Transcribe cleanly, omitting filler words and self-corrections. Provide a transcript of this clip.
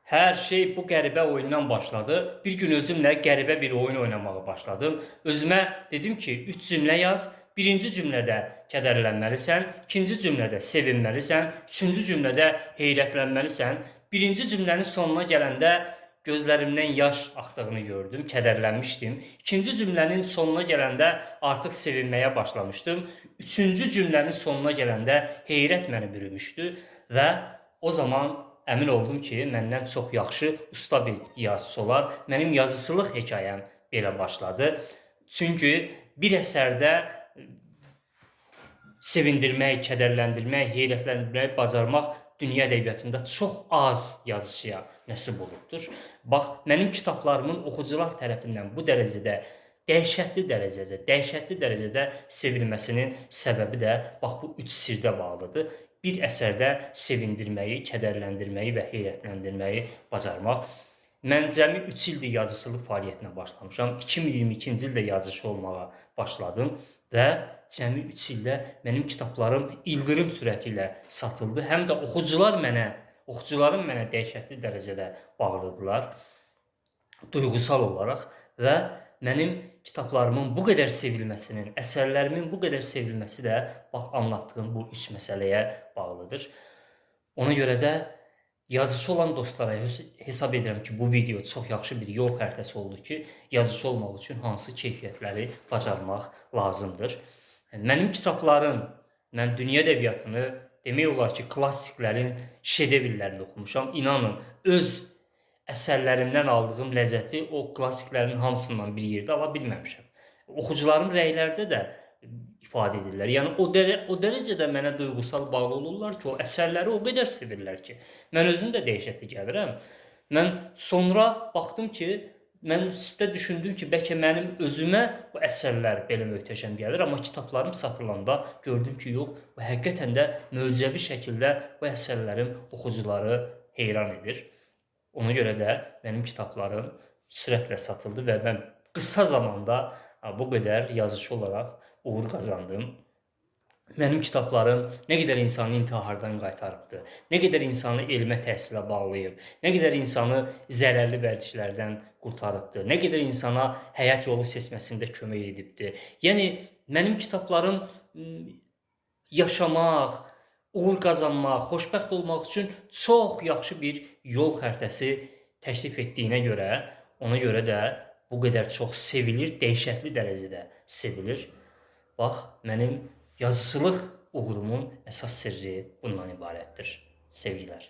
Her şey bu qəribə oyundan başladı. Bir gün özümlə qəribə bir oyun oynamağa başladım. Özümə dedim ki, 3 cümlə yaz. Birinci cümlədə kədərlənməlisən, ikinci cümlədə sevinməlisən, üçüncü cümlədə heyrətlənməlisən. Birinci cümlənin sonuna gələndə gözlərimdən yaş axdığını gördüm, kədərlənmişdim. İkinci cümlənin sonuna gələndə artıq sevinməyə başlamışdım. Üçüncü cümlənin sonuna gələndə heyrət məni bürümüşdü və o zaman əmin oldum ki, məndən çox yaxşı usta bir yazıçı olar. Mənim yazıçılıq hekayəm belə başladı. Çünki bir əsərdə sevindirmək, kədərləndirmək, heyrətləndirmək bacarmaq dünya ədəbiyyatında çox az yazıçıya nəsib olubdur. Bax, mənim kitablarımın oxucular tərəfindən bu dəhşətli dərəcədə sevilməsinin səbəbi də bax bu üç sirdə bağlıdır. Bir əsərdə sevindirməyi, kədərləndirməyi və heyrətləndirməyi bacarmaq. Mən cəmi 3 ildir yazıçılıq fəaliyyətinə başlamışam. 2022-ci ildə yazıçı olmağa başladım və cəmi 3 ildə mənim kitablarım ildırım sürəti ilə satıldı. Həm də oxucularım mənə dəhşətli dərəcədə bağlıdılar, duygusal olaraq və mənim kitablarımın bu qədər sevilməsinin, əsərlərimin bu qədər sevilməsi də bax anlattığım bu 3 məsələyə bağlıdır. Ona görə də yazıçı olan dostlara hesab edirəm ki, bu video çox yaxşı bir yol xəritəsi oldu ki, yazıçı olmaq üçün hansı keyfiyyətləri bacarmaq lazımdır. Mənim kitablarım, mən dünya ədəbiyyatını demək olar ki, klassiklərin şedevrlərini oxumuşam. İnanın, öz əsərlərimdən aldığım ləzzəti o klassiklərin hamısından bir yerdə ala bilməmişəm. Oxucularım rəylərdə də ifadə edirlər. Yəni o dərəcədə mənə duygusal bağlı olurlar ki, o əsərləri o qədər sevirlər ki, mən özüm də dəhşətə gəlirəm. Mən sonra baxdım ki, mən düşündüm ki, bəlkə mənim özümə bu əsərlər belə möhtəşəm gəlir, amma kitablarım satılanda gördüm ki, yox, bu həqiqətən də möcüzəvi şəkildə bu əsərlərin oxucuları heyran edir. Ona görə də mənim kitablarım sürətlə satıldı və mən qısa zamanda bu qədər yazıçı olaraq uğur qazandım. Mənim kitablarım nə qədər insanı intihardan qaytarıbdır, nə qədər insanı elmə, təhsilə bağlayıb, nə qədər insanı zərərli vərdişlərdən qurtarıbdır, nə qədər insana həyat yolu seçməsində kömək edibdir. Yəni, mənim kitablarım yaşamaq, uğur qazanmaq, xoşbəxt olmaq üçün çox yaxşı bir yol xəritəsi təklif etdiyinə görə, ona görə də bu qədər çox sevilir, dəhşətli dərəcədə sevilir. Bax, mənim yazıçılıq uğurumun əsas sirri bundan ibarətdir. Sevgilər.